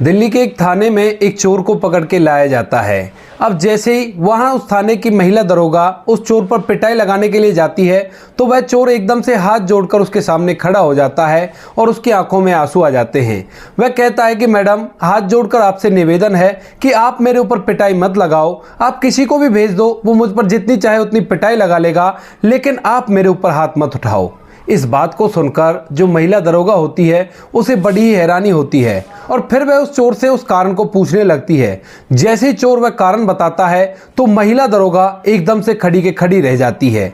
दिल्ली के एक थाने में एक चोर को पकड़ के लाया जाता है। अब जैसे ही वहां उस थाने की महिला दरोगा उस चोर पर पिटाई लगाने के लिए जाती है तो वह चोर एकदम से हाथ जोड़कर उसके सामने खड़ा हो जाता है और उसकी आंखों में आंसू आ जाते हैं। वह कहता है कि मैडम, हाथ जोड़कर आपसे निवेदन है कि आप मेरे ऊपर पिटाई मत लगाओ, आप किसी को भी भेज दो, वो मुझ पर जितनी चाहे उतनी पिटाई लगा लेगा, लेकिन आप मेरे ऊपर हाथ मत उठाओ। इस बात को सुनकर जो महिला दरोगा होती है उसे बड़ी ही हैरानी होती है और फिर वह उस चोर से उस कारण को पूछने लगती है। जैसे ही चोर वह कारण बताता है तो महिला दरोगा एकदम से खड़ी के खड़ी रह जाती है।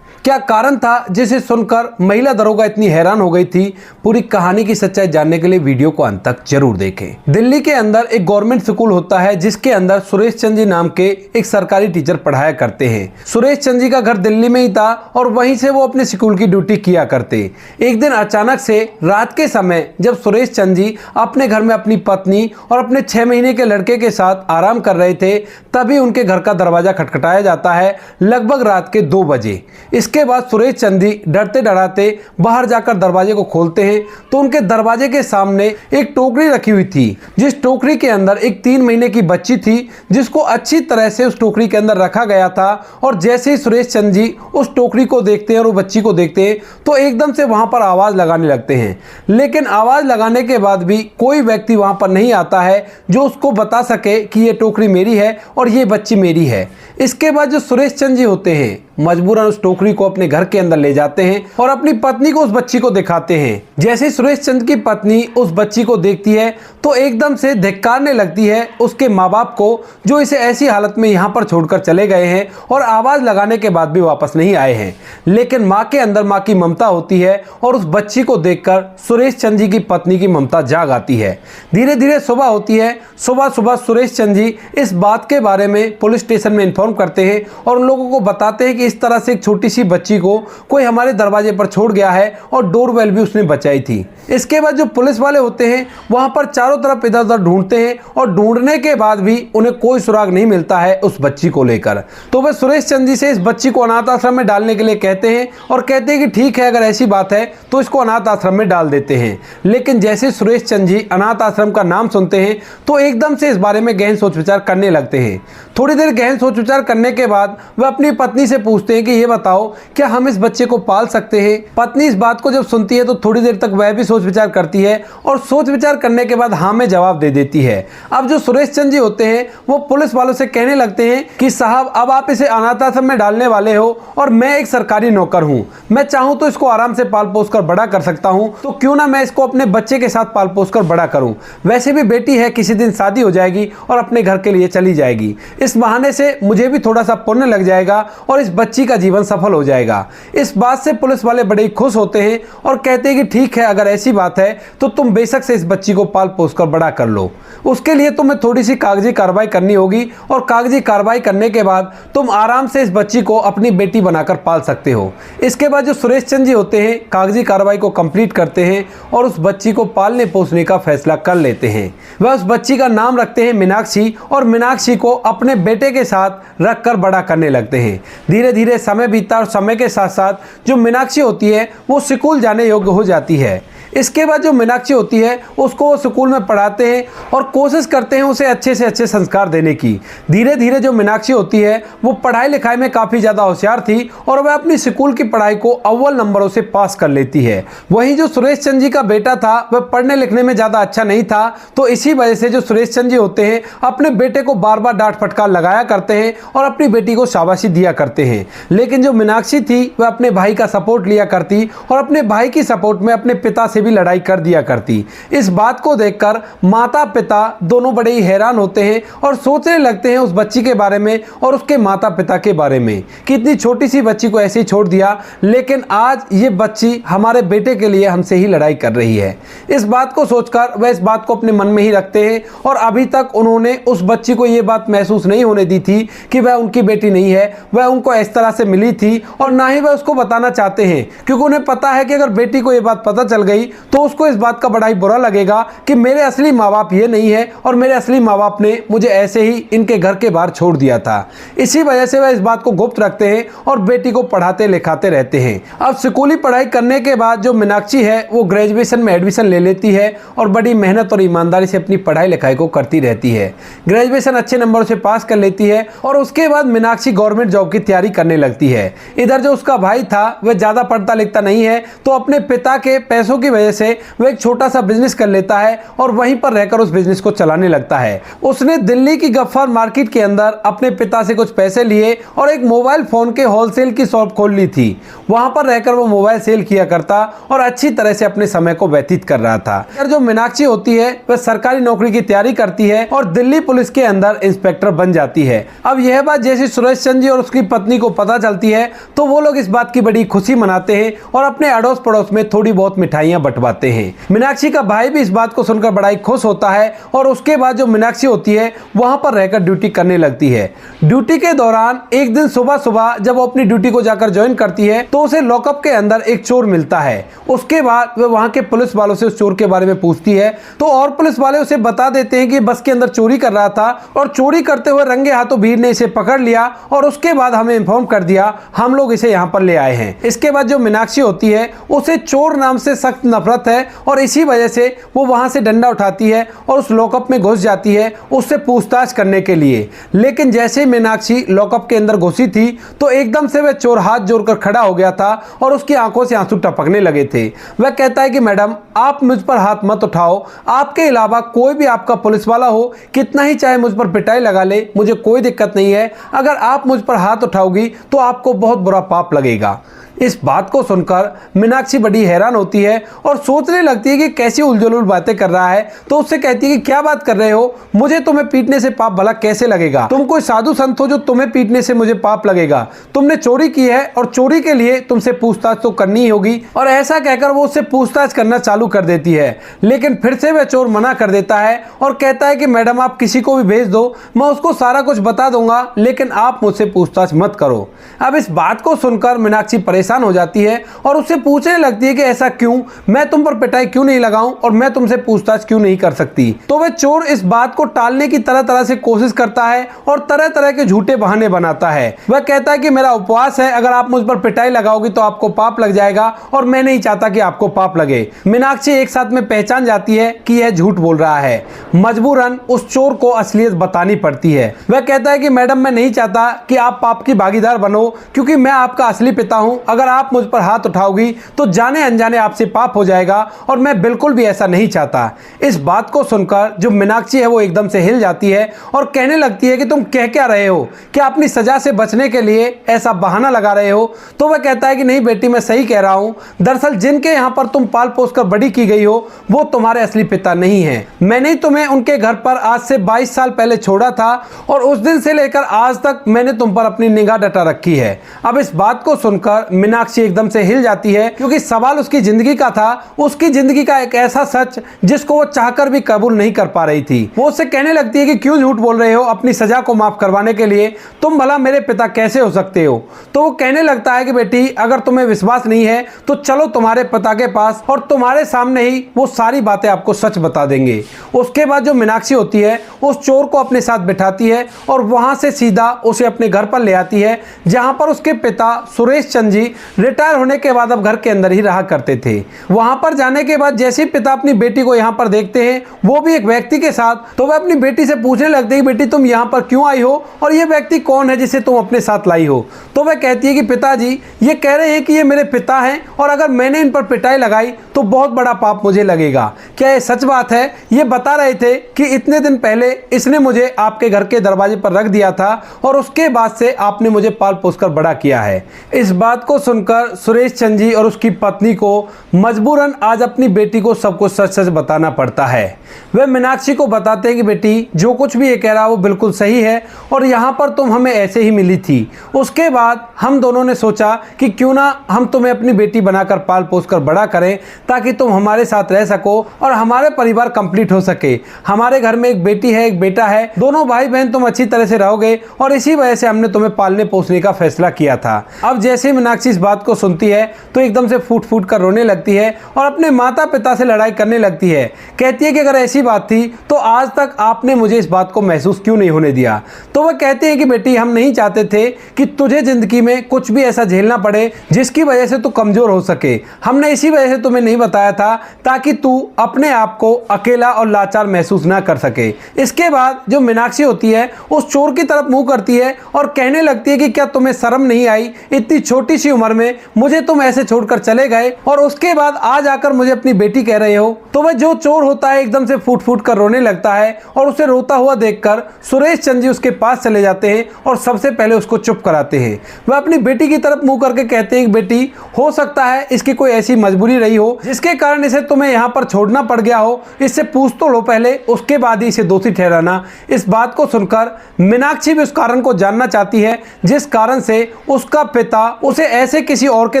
क्या कारण था जिसे सुनकर महिला दरोगा इतनी हैरान हो गई थी? पूरी कहानी की सच्चाई जानने के लिए वीडियो को अंत तक जरूर देखें। दिल्ली के अंदर एक गवर्नमेंट स्कूल होता है जिसके अंदर सुरेश चंद जी नाम के एक सरकारी टीचर पढ़ाया करते हैं। सुरेश चंद जी का घर दिल्ली में ही था और वहीं से वो अपने स्कूल की ड्यूटी किया करते। एक दिन अचानक से रात के समय जब सुरेश चंद जी अपने घर में अपनी पत्नी और अपने 6 महीने के लड़के के साथ आराम कर रहे थे, तभी उनके घर का दरवाजा खटखटाया जाता है, लगभग रात के 2 बजे। इसके बाद सुरेश चंद जी डरते डराते बाहर जाकर दरवाजे को खोलते हैं तो उनके दरवाजे के सामने एक टोकरी रखी हुई थी, जिस टोकरी के अंदर एक 3 महीने की बच्ची थी जिसको अच्छी तरह से उस टोकरी के अंदर रखा गया था। और जैसे ही सुरेश चंद जी उस टोकरी को देखते हैं और उस बच्ची को देखते हैं तो एकदम से वहां पर आवाज लगाने लगते हैं, लेकिन आवाज लगाने के बाद भी कोई व्यक्ति वहां पर नहीं आता है जो उसको बता सके कि ये टोकरी मेरी है और ये बच्ची मेरी है। इसके बाद जो सुरेश चंद जी होते हैं मजबूरन उस टोकरी को अपने घर के अंदर ले जाते हैं और अपनी पत्नी को उस बच्ची को दिखाते हैं। जैसे सुरेश चंद की पत्नी उस बच्ची को देखती है तो एकदम से धिक्कारने लगती है उसके माँ बाप को, जो इसे ऐसी हालत में यहाँ पर छोड़कर चले गए हैं और आवाज लगाने के बाद भी वापस नहीं आए हैं। लेकिन माँ के अंदर माँ की ममता होती है और उस बच्ची को देखकर सुरेश चंद जी की पत्नी की ममता जाग आती है। धीरे धीरे सुबह होती है। सुबह सुबह सुरेश चंद जी इस बात के बारे में पुलिस स्टेशन में इन्फॉर्म करते हैं और उन लोगों को बताते हैं कि इस तरह से एक छोटी सी बच्ची को कोई हमारे दरवाजे पर छोड़ गया है और डोरबेल भी उसने बचाई थी। इसके बाद जो पुलिस वाले होते हैं वहां पर चारों तरफ इधर उधर ढूंढते हैं और ढूंढने के बाद भी उन्हें कोई सुराग नहीं मिलता है उस बच्ची को लेकर। तो वे सुरेश चंद जी से इस बच्ची को अनाथ आश्रम में डालने के लिए कहते हैं और कहते हैं कि ठीक है, अगर ऐसी बात है तो इसको अनाथ आश्रम में डाल देते हैं। लेकिन जैसे सुरेश चंद जी अनाथ आश्रम का नाम सुनते हैं तो एकदम से इस बारे में गहन सोच विचार करने लगते हैं। थोड़ी देर गहन सोच विचार करने के बाद वह अपनी पत्नी से पूछते हैं कि ये बताओ, क्या हम इस बच्चे को पाल सकते हैं? पत्नी इस बात को जब सुनती है तो थोड़ी देर तक वह भी सोच विचार करती है और सोच विचार करने के बाद हाँ में जवाब दे देती है। अब जो सुरेश चंद जी होते हैं वो पुलिस वालों से कहने लगते हैं कि साहब, अब आप इसे अनाथ आश्रम में डालने वाले हो और मैं एक सरकारी नौकर हूं, मैं चाहूं तो इसको आराम से पाल पोस कर बड़ा कर सकता हूं, तो क्यों ना मैं इसको अपने बच्चे के साथ पाल पोस कर बड़ा करूं। वैसे भी बेटी है, किसी दिन शादी हो जाएगी और अपने घर के लिए चली जाएगी, इस बहाने से मुझे भी थोड़ा सा पुण्य लग जाएगा और इस बच्ची का जीवन सफल हो जाएगा। इस बात से पुलिस वाले बड़े ही खुश होते हैं और कहते हैं कि ठीक है, अगर ऐसी बात है तो तुम बेशक से इस बच्ची को पाल पोस कर बड़ा कर लो। उसके लिए तुम्हें थोड़ी सी कागजी कार्रवाई करनी होगी और कागजी कार्रवाई करने के बाद तुम आराम से इस बच्ची को अपनी बेटी बनाकर पाल सकते हो। इसके बाद जो सुरेश चंद जी होते हैं कागजी कार्रवाई को कंप्लीट करते हैं और उस बच्ची को पालने पोसने का फैसला कर लेते हैं। वह उस बच्ची का नाम रखते हैं मीनाक्षी और मीनाक्षी को अपने बेटे के साथ रखकर बड़ा करने लगते हैं। धीरे धीरे समय बीतता और समय के साथ साथ जो मीनाक्षी होती है वो स्कूल जाने योग्य हो जाती है। इसके बाद जो मीनाक्षी होती है उसको वो स्कूल में पढ़ाते हैं और कोशिश करते हैं उसे अच्छे से अच्छे संस्कार देने की। धीरे धीरे जो मीनाक्षी होती है वो पढ़ाई लिखाई में काफ़ी ज़्यादा होशियार थी और वह अपनी स्कूल की पढ़ाई को अव्वल नंबरों से पास कर लेती है। वहीं जो सुरेश चंद जी का बेटा था वह पढ़ने लिखने में ज़्यादा अच्छा नहीं था, तो इसी वजह से जो सुरेश चंद जी होते हैं अपने बेटे को बार बार डांट फटकार लगाया करते हैं और अपनी बेटी को शाबाशी दिया करते हैं। लेकिन जो मीनाक्षी थी वह अपने भाई का सपोर्ट लिया करती और अपने भाई की सपोर्ट में अपने पिता से भी लड़ाई कर दिया करती। इस बात को देखकर माता पिता दोनों बड़े ही हैरान होते हैं और सोचने लगते हैं उस बच्ची के बारे में और उसके माता पिता के बारे में कि इतनी छोटी सी बच्ची को ऐसे ही छोड़ दिया, लेकिन आज ये बच्ची हमारे बेटे के लिए हमसे ही लड़ाई कर रही है। इस बात को सोचकर वह इस बात को अपने मन में ही रखते हैं और अभी तक उन्होंने उस बच्ची को यह बात महसूस नहीं होने दी थी कि वह उनकी बेटी नहीं है। वह उनको इस तरह से मिली थी और ना ही वह उसको बताना चाहते हैं, क्योंकि उन्हें पता है कि अगर बेटी को यह बात पता चल गई तो उसको इस बात का बड़ा ही बुरा लगेगा कि मेरे असली माँ बाप ये नहीं है और मेरे असली माँ बाप ने मुझे ऐसे ही इनके घर के बाहर छोड़ दिया था। इसी वजह से वह इस बात को गुप्त रखते हैं और बेटी को पढ़ाते लिखाते रहते हैं। अब स्कूली पढ़ाई करने के बाद जो मीनाक्षी है वो ग्रेजुएशन में एडमिशन ले लेती है और बड़ी मेहनत और ईमानदारी से अपनी पढ़ाई लिखाई को करती रहती है। ग्रेजुएशन अच्छे नंबरों से पास कर लेती है और उसके बाद मीनाक्षी गवर्नमेंट जॉब की तैयारी करने लगती है। इधर जो उसका भाई था वह ज्यादा पढ़ता लिखता नहीं है, तो अपने पिता के पैसों की वजह से वह एक छोटा सा बिजनेस कर लेता है और वहीं पर रहकर उस बिजनेस को चलाने लगता है। उसने दिल्ली की गफ्फार मार्केट के अंदर अपने पिता से कुछ पैसे लिए और एक मोबाइल फोन के होलसेल की शॉप खोल ली थी। वहां पर रहकर वो मोबाइल सेल किया करता और अच्छी तरह से अपने समय को व्यतीत कर रहा था। जो मीनाक्षी होती है वह सरकारी नौकरी की तैयारी करती है और दिल्ली पुलिस के अंदर इंस्पेक्टर बन जाती है। अब यह बात जैसे सुरेश चंद जी और उसकी पत्नी को पता चलती है तो वो लोग इस बात की बड़ी खुशी मनाते हैं और अपने अड़ोस पड़ोस में थोड़ी बहुत मिठाइयां बंटवाते हैं। मीनाक्षी का भाई भी इस बात को सुनकर बड़ा ही खुश होता है और उसके बाद जो मीनाक्षी होती है वहां पर रहकर ड्यूटी करने लगती है। ड्यूटी के दौरान एक दिन सुबह सुबह जब वो अपनी ड्यूटी को जाकर ज्वाइन करती है तो उसे लॉकअप के अंदर एक चोर मिलता है। उसके बाद वह वहां के पुलिस वालों से उस चोर के बारे में पूछती है तो और पुलिस वाले उसे बता देते हैं कि बस के अंदर चोरी कर रहा था और चोरी करते हुए रंगे हाथों भीड़ ने इसे पकड़ लिया और उसके बाद हमें इन्फॉर्म कर दिया, हम लोग इसे यहाँ पर ले आए हैं। इसके बाद जो मीनाक्षी होती है उसे चोर नाम से सख्त नफरत है और इसी वजह से वो वहां से डंडा उठाती है और उस लॉकअप में घुस जाती है उससे पूछताछ करने के लिए। लेकिन जैसे मीनाक्षी लॉकअप के अंदर घुसी थी तो एकदम से वह चोर हाथ जोड़कर खड़ा हो गया था और उसकी आंखों से आंसू टपकने लगे थे। वह कहता है कि मैडम आप मुझ पर हाथ मत उठाओ, आपके अलावा कोई भी आपका पुलिस वाला हो कितना ही चाहे मुझ पर पिटाई लगा ले, मुझे कोई दिक्कत नहीं है, अगर आप मुझ पर हाथ उठाओगी तो आपको बहुत बुरा पाप लगेगा। इस बात को सुनकर मीनाक्षी बड़ी हैरान होती है और सोचने लगती है कि कैसी उलझुल बातें कर रहा है। तो उससे कहती है कि क्या बात कर रहे हो, मुझे तुम्हें पीटने से पाप भला कैसे लगेगा? तुम कोई साधु संत हो जो तुम्हें पीटने से मुझे पाप लगेगा? तुमने चोरी की है और चोरी के लिए तुमसे पूछताछ तो करनी ही होगी। और ऐसा कहकर वो उससे पूछताछ करना चालू कर देती है, लेकिन फिर से वह चोर मना कर देता है और कहता है कि मैडम आप किसी को भी भेज दो, मैं उसको सारा कुछ बता दूंगा, लेकिन आप मुझसे पूछताछ मत करो। अब इस बात को सुनकर मीनाक्षी परेशान हो जाती है और उससे पूछने लगती है कि ऐसा क्यों, मैं तुम पर पिटाई क्यों नहीं लगाऊं और मैं तुमसे पूछताछ क्यों नहीं कर सकती। तो वह चोर इस बात को टालने की तरह तरह से कोशिश करता है और तरह तरह के झूठे बहाने बनाता है। वह कहता है कि मेरा उपवास है, अगर आप मुझ पर पिटाई लगाओगी तो आपको पाप लग जाएगा और मैं नहीं चाहता कि आपको पाप लगे। मीनाक्षी एक साथ में पहचान जाती है कि यह झूठ बोल रहा है। मजबूरन उस चोर को असलियत बतानी पड़ती है। वह कहता है कि मैडम मैं नहीं चाहता कि आप पाप की भागीदार बनो, क्योंकि मैं आपका असली पिता हूं, अगर आप मुझ पर हाथ उठाओगी तो जाने अनजाने आपसे पाप हो जाएगा और मैं बिल्कुल भी ऐसा नहीं चाहता। इस बात को सुनकर जो मीनाक्षी है वो एकदम से हिल जाती है और कहने लगती है कि तुम कह क्या रहे हो, क्या अपनी सजा से बचने के लिए ऐसा बहाना लगा रहे हो? तो वह कहता है कि नहीं बेटी मैं सही कह रहा हूं, दरअसल जिनके यहां पर तुम पाल पोस कर बड़ी की गई हो वो तुम्हारे असली पिता नहीं है। मैंने तुम्हें उनके घर पर आज से 22 साल पहले छोड़ा था और उस दिन से लेकर आज तक मैंने तुम पर अपनी निगाह डटा रखी है। अब इस बात को सुनकर मीनाक्षी एकदम से हिल जाती है, क्योंकि सवाल उसकी जिंदगी का था, उसकी जिंदगी का एक ऐसा सच जिसको वो चाहकर भी कबूल नहीं कर पा रही थी। वो उससे कहने लगती है कि क्यों झूठ बोल रहे हो अपनी सजा को माफ करवाने के लिए, तुम भला मेरे पिता कैसे हो सकते हो? तो वो कहने लगता है कि बेटी अगर तुम्हें विश्वास नहीं है तो चलो तुम्हारे पिता के पास और तुम्हारे सामने ही वो सारी बातें आपको सच बता देंगे। उसके बाद जो मीनाक्षी होती है उस चोर को अपने साथ बिठाती है और वहां से सीधा उसे अपने घर पर ले आती है, जहां पर उसके पिता सुरेश चंद जी रिटायर होने के बाद अब घर के अंदर ही रहा करते थे। वहां पर जाने के बाद जैसे ही पिता अपनी बेटी को यहाँ पर देखते हैं, वो भी एक व्यक्ति के साथ, तो वह अपनी बेटी से पूछने लगते हैं बेटी तुम यहाँ पर क्यों आई हो और ये व्यक्ति कौन है जिसे तुम अपने साथ लाई हो? तो वह कहती है कि पिताजी ये कह रहे हैं कि ये मेरे पिता हैं और अगर मैंने इन पर पिटाई लगाई तो बहुत बड़ा पाप मुझे लगेगा। क्या ये सच बात है? ये बता रहे थे कि इतने दिन पहले इसने मुझे आपके घर के दरवाजे पर रख दिया था और उसके बाद से आपने मुझे पाल पोस कर बड़ा किया है। इस बात को सुनकर सुरेश चंद जी और उसकी पत्नी को मजबूरन आज अपनी बेटी को सब कुछ सच सच बताना पड़ता है। वे मीनाक्षी को बताते हैं कि बेटी जो कुछ भी ये कह रहा है वो बिल्कुल सही है और यहाँ पर तुम हमें ऐसे ही मिली थी। उसके बाद हम दोनों ने सोचा कि क्यों ना हम तुम्हें अपनी बेटी बनाकर पाल पोस कर बड़ा करें ताकि तुम हमारे साथ रह सको और हमारे परिवार कंप्लीट हो सके। हमारे घर में एक बेटी है एक बेटा है, दोनों भाई बहन तुम अच्छी तरह से रहोगे और इसी वजह से हमने तुम्हें पालने पोसने का फैसला किया था। अब जैसे मीनाक्षी मीनाक्षी इस बात को सुनती है तो एकदम से फूट फूट कर रोने लगती है और अपने माता पिता से लड़ाई करने लगती है। कहती है कि अगर ऐसी बात थी तो आज तक आपने मुझे इस बात को महसूस क्यों नहीं होने दिया। तो वह कहते हैं कि बेटी, हम नहीं चाहते थे कि तुझे जिंदगी में कुछ भी ऐसा झेलना पड़े जिसकी वजह से तू कमजोर हो सके। हमने इसी वजह से तुम्हें नहीं बताया था ताकि तू अपने आप को अकेला और लाचार महसूस ना कर सके। इसके बाद जो मीनाक्षी होती है उस चोर की तरफ मुंह करती है और कहने लगती है कि क्या तुम्हें शर्म नहीं आई, इतनी छोटी सी उम्र में मुझे तुम ऐसे छोड़कर चले गए और उसके बाद आज आकर मुझे अपनी बेटी कह रहे हो। तो वह जो चोर होता है एकदम से फूट फूट कर रोने लगता है और उसे रोता हुआ देखकर सुरेश चंद जी उसके पास चले जाते हैं और सबसे पहले उसको चुप कराते हैं। वह अपनी बेटी की तरफ मुंह करके कहते हैं कि बेटी, हो सकता है इसकी कोई ऐसी मजबूरी रही हो जिसके कारण इसे तुम्हें यहाँ पर छोड़ना पड़ गया हो, इससे पूछ तो लो पहले, उसके बाद ही इसे दोषी ठहराना। इस बात को सुनकर मीनाक्षी भी उस कारण को जानना चाहती है जिस कारण से उसका पिता उसे ऐसे किसी और के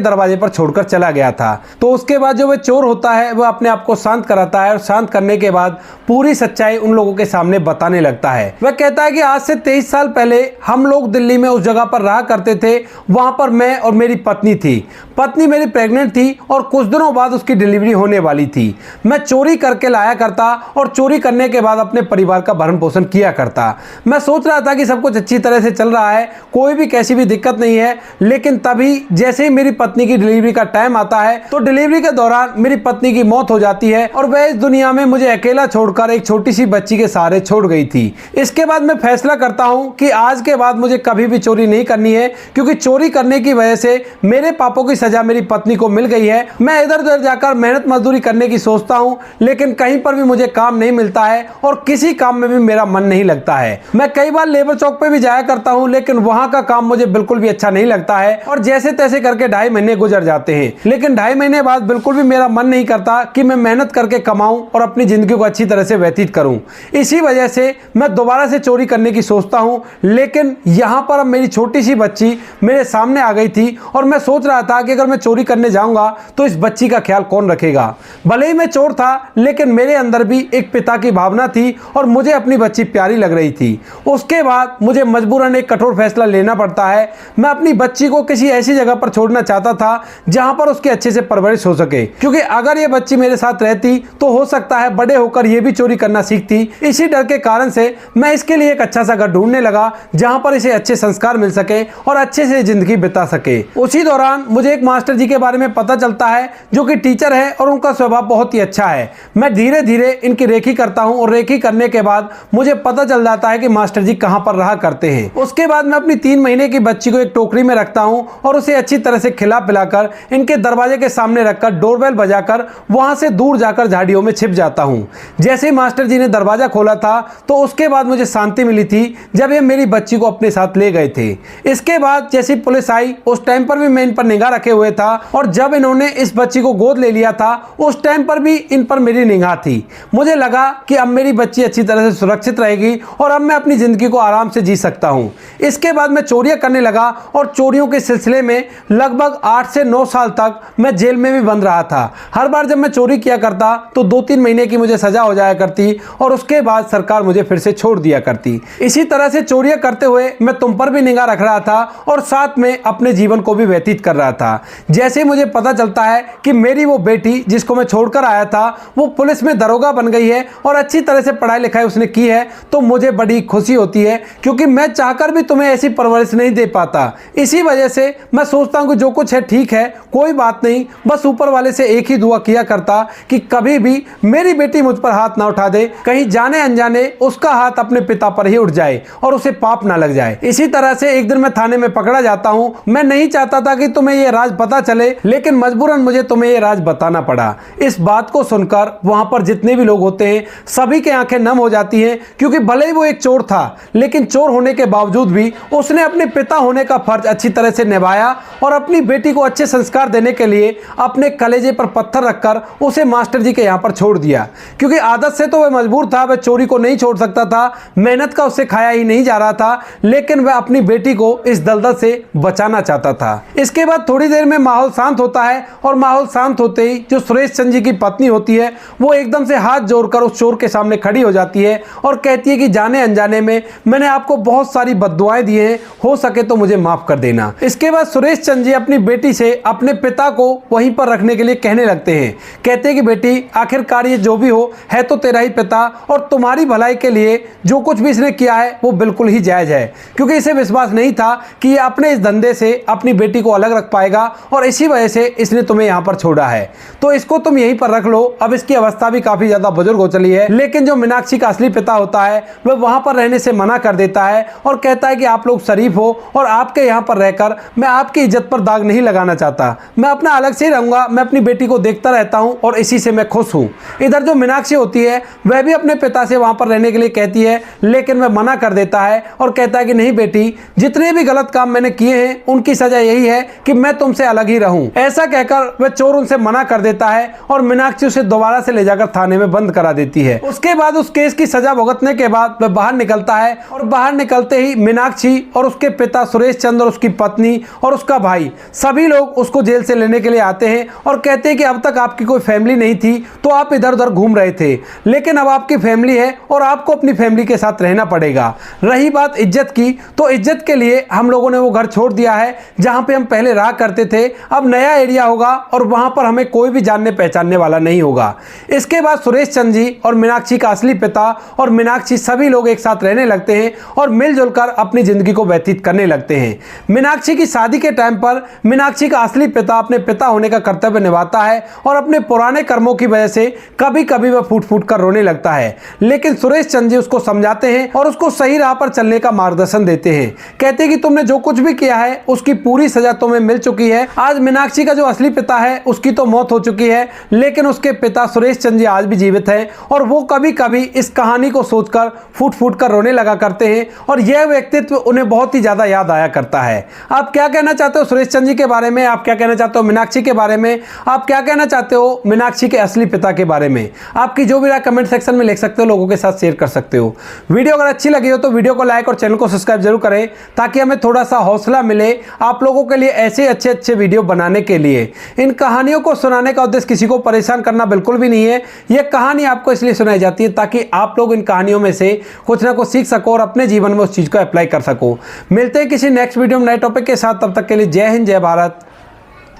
दरवाजे पर छोड़कर चला गया था। तो उसके बाद जो वह चोर होता है वह अपने आप को शांत कराता है और शांत करने के बाद पूरी सच्चाई उन लोगों के सामने बताने लगता है। वह कहता है कि आज से 23 साल पहले हम लोग दिल्ली में उस जगह पर रहा करते थे। वहां पर मैं और मेरी पत्नी थी। पत्नी मेरी प्रेग्नेंट थी और कुछ दिनों बाद उसकी डिलीवरी होने वाली थी। मैं चोरी करके लाया करता और चोरी करने के बाद अपने परिवार का भरण पोषण किया करता। मैं सोच रहा था कि सब कुछ अच्छी तरह से चल रहा है, कोई भी कैसी भी दिक्कत नहीं है, लेकिन तभी जैसे ही मेरी पत्नी की डिलीवरी का टाइम आता है तो डिलीवरी के दौरान मेरी पत्नी की मौत हो जाती है और वह इस दुनिया में मुझे अकेला छोड़कर एक छोटी सी बच्ची के सहारे छोड़ गई थी। इसके बाद मैं फैसला करता हूं कि आज के बाद मुझे कभी भी चोरी नहीं करनी है, क्योंकि चोरी करने की वजह से मेरे पापों की सजा मेरी पत्नी को मिल गई है। मैं इधर उधर जाकर मेहनत मजदूरी करने की सोचता हूं, लेकिन कहीं पर भी मुझे काम नहीं मिलता है और किसी काम में भी मेरा मन नहीं लगता है। मैं कई बार लेबर चौक पे भी जाया करता हूं, लेकिन वहां का काम मुझे बिल्कुल भी अच्छा नहीं लगता है और जैसे तैसे करके 2.5 महीने गुजर जाते हैं। लेकिन 2.5 महीने बाद बिल्कुल भी मेरा मन नहीं करता कि मैं मेहनत करके कमाऊं और अपनी जिंदगी को अच्छी तरह से व्यतीत करूं। इसी वजह से मैं दोबारा से चोरी करने की सोचता हूं, लेकिन यहां पर अब मेरी छोटी सी बच्ची मेरे सामने आ गई थी और मैं सोच रहा था कि अगर मैं चोरी करने जाऊंगा तो इस बच्ची का ख्याल कौन रखेगा। भले ही मैं चोर था, लेकिन मेरे अंदर भी एक पिता की भावना थी और मुझे अपनी बच्ची प्यारी लग रही थी। उसके बाद मुझे मजबूरन एक कठोर फैसला लेना पड़ता है। मैं अपनी बच्ची को किसी ऐसी जगह पर छोड़ना चाहता था जहां पर उसकी अच्छे से परवरिश हो सके, क्योंकि अगर ये बच्ची मेरे साथ रहती तो हो सकता है बड़े होकर ये भी चोरी करना सीखती। इसी डर के कारण से मैं इसके लिए एक अच्छा सा घर ढूंढने लगा जहां पर इसे अच्छे संस्कार मिल सके और अच्छे से जिंदगी बिता सके। उसी दौरान मुझे एक मास्टर जी के बारे में पता चलता है जो कि टीचर है और उनका स्वभाव बहुत ही अच्छा है। मैं धीरे धीरे इनकी रेखी करता हूं और रेखी करने के बाद मुझे पता चल जाता है कि मास्टर जी कहां पर रहा करते हैं। उसके बाद मैं अपनी 3 महीने की बच्ची को एक टोकरी में रखता हूं और उसे अच्छी तरह से खिला पिलाकर इनके दरवाजे के सामने रखकर डोरबेल बजाकर वहां से दूर जाकर झाड़ियों में छिप जाता हूं। जैसे ही मास्टर जी ने दरवाजा खोला था तो उसके बाद मुझे शांति मिली थी जब ये मेरी बच्ची को अपने साथ ले गए थे। इसके बाद जैसी पुलिस आई उस टाइम पर भी मैं इन पर निगाह रखे हुए था और जब इन्होंने इस बच्ची को गोद ले लिया था उस टाइम पर भी इन पर मेरी निगाह थी। मुझे लगा कि अब मेरी बच्ची अच्छी तरह से सुरक्षित रहेगी और अब मैं अपनी जिंदगी को आराम से जी सकता हूं। इसके बाद मैं चोरियां करने लगा और चोरियों के सिलसिले में लगभग 8 से 9 साल तक मैं जेल में भी बंद रहा था। हर बार जब मैं चोरी किया करता तो 2-3 महीने की मुझे सजा हो जाया करती और उसके बाद सरकार मुझे फिर से छोड़ दिया करती। इसी तरह से चोरियां करते हुए मैं तुम पर भी निगाह रख रहा था और साथ में अपने जीवन को भी व्यतीत कर रहा था। जैसे मुझे पता चलता है कि मेरी वो बेटी जिसको मैं छोड़कर आया था वो पुलिस में दरोगा बन गई है और अच्छी तरह से पढ़ाई लिखाई उसने की है, तो मुझे बड़ी खुशी होती है, क्योंकि मैं चाहकर भी तुम्हें ऐसी परवरिश नहीं दे पाता। इसी वजह से मैं सोचता हूं कि जो कुछ है ठीक है, कोई बात नहीं, बस ऊपर वाले से एक ही दुआ किया करता कि कभी भी मेरी बेटी मुझ पर हाथ ना उठा दे, कहीं जाने अनजाने उसका हाथ अपने पिता पर ही उठ जाए और उसे पाप ना लग जाए। इसी तरह से एक दिन मैं थाने में पकड़ा जाता हूं। मैं नहीं चाहता था कि तुम्हें यह राज पता चले, लेकिन मजबूरन मुझे तुम्हें यह राज बताना पड़ा। इस बात को सुनकर वहां पर जितने भी लोग होते हैं सभी की आंखें नम हो जाती हैं, क्योंकि भले ही वो एक चोर था, लेकिन चोर होने के बावजूद भी उसने अपने पिता होने का फर्ज अच्छी तरह से निभाया और अपनी बेटी को अच्छे संस्कार देने के लिए अपने कलेजे पर पत्थर रखकर उसे मास्टर जी के यहाँ पर छोड़ दिया। क्योंकि आदत से तो वह मजबूर था, वह चोरी को नहीं छोड़ सकता था, मेहनत का उससे खाया ही नहीं जा रहा था, लेकिन वह अपनी बेटी को इस दलदल से बचाना चाहता था। इसके बाद थोड़ी देर देर में माहौल शांत होता है और माहौल शांत होते ही जो सुरेश चंद जी की पत्नी होती है वो एकदम से हाथ जोड़कर उस चोर के सामने खड़ी हो जाती है और कहती है कि जाने अनजाने में मैंने आपको बहुत सारी बद्दुआएं दी हैं, हो सके तो मुझे माफ कर देना। इसके बाद सुरेश चंद जी अपनी बेटी से अपने पिता को वहीं पर रखने के लिए कहने लगते हैं। कहते हैं कि बेटी, आखिरकार ये जो भी हो है तो तेरा ही पिता और तुम्हारी भलाई के लिए जो कुछ भी इसने किया है वो बिल्कुल ही जायज है, क्योंकि इसे विश्वास नहीं था कि ये अपने इस धंधे से अपनी बेटी को अलग रख पाएगा और इसी वजह से इसने तुम्हें यहाँ पर छोड़ा है, तो इसको तुम यहीं पर रख लो। अब इसकी अवस्था भी काफी ज्यादा बुजुर्ग हो चली है, लेकिन जो मीनाक्षी का असली पिता होता है वह वहां पर रहने से मना कर देता है और कहता है कि आप लोग शरीफ हो और आपके यहाँ पर रहकर मैं आपकी इज्जत पर दाग नहीं लगाना चाहता, मैं अपना अलग से ही रहूंगा, मैं अपनी बेटी को देखता रहता हूँ और इसी से मैं खुश हूँ। इधर जो मीनाक्षी होती है वह भी अपने पिता से वहां पर रहने के लिए कहती है, लेकिन वह मना कर देता है और कहता है कि नहीं बेटी, जितने भी गलत काम मैंने किए हैं उनकी सजा यही है कि मैं तुमसे अलग ही रहूं। ऐसा कहकर वह चोर उनसे मना कर देता है और मीनाक्षी उसे दोबारा से ले जाकर थाने में बंद करा देती है। उसके बाद उस केस की सजा भुगतने के बाद वह बाहर निकलता है और बाहर निकलते ही मीनाक्षी और उसके पिता सुरेश चंद्र और उसकी पत्नी और उसका भाई सभी लोग उसको जेल से लेने के लिए आते हैं और कहते हैं कि अब तक आपकी कोई फैमिली नहीं थी तो आप इधर उधर घूम रहे थे, लेकिन अब आपकी फैमिली है और आपको अपनी फैमिली के साथ रहना पड़ेगा। रही बात इज्जत की, तो इज्जत के लिए हम लोगों ने वो घर छोड़ दिया है जहां पे हम पहले रहा करते थे, अब नया एरिया होगा और वहां पर हमें कोई भी जानने पहचानने वाला नहीं होगा। इसके बाद सुरेश चंद जी और मीनाक्षी का असली पिता और मीनाक्षी सभी लोग एक साथ रहने लगते हैं और मिलजुल कर अपनी जिंदगी को व्यतीत करने लगते हैं। मीनाक्षी की शादी के टाइम पर मीनाक्षी का असली पिता अपने पिता होने का कर्तव्य निभाता है और अपने पुराने कर्मों की वजह से कभी कभी वह फूट फूट कर रोने लगता है, लेकिन सुरेश चंद जी उसको समझाते हैं और उसको सही राह पर चलने का मार्गदर्शन देते हैं। कहते हैं कि तुमने जो कुछ भी किया है उसकी पूरी सजा तुम्हें मिल चुकी है। आज मीनाक्षी का जो असली पिता है उसकी तो मौत हो चुकी है, लेकिन उसके पिता सुरेश चंद जी आज भी जीवित हैं और वो कभी कभी इस कहानी को सोचकर फूट फूट कर रोने लगा करते हैं और यह व्यक्तित्व उन्हें बहुत ही ज्यादा याद आया करता है। आप क्या कहना चाहते हो सुरेश चंद जी के बारे में? आप क्या कहना चाहते हो मीनाक्षी के बारे में? आप क्या कहना चाहते हो मीनाक्षी के असली पिता के बारे में? आपकी जो भी राय कमेंट सेक्शन में लिख सकते हो, लोगों के साथ शेयर कर सकते हो। वीडियो अगर अच्छी लगी हो तो वीडियो को लाइक और चैनल को सब्सक्राइब जरूर करें ताकि हमें थोड़ा सा हौसला मिले आप लोगों के लिए ऐसे अच्छे अच्छे वीडियो बनाने के लिए। इन कहानियों को सुनाने का उद्देश्य किसी को परेशान करना बिल्कुल भी नहीं है। यह कहानी आपको इसलिए सुनाई जाती है ताकि आप लोग इन कहानियों में से कुछ ना कुछ सीख सको और अपने जीवन में उस चीज को अप्लाई कर सको। मिलते हैं किसी नेक्स्ट वीडियो में नए टॉपिक के साथ, तब तक के लिए जय हिंद, जय भारत,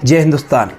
जय हिंदुस्तान।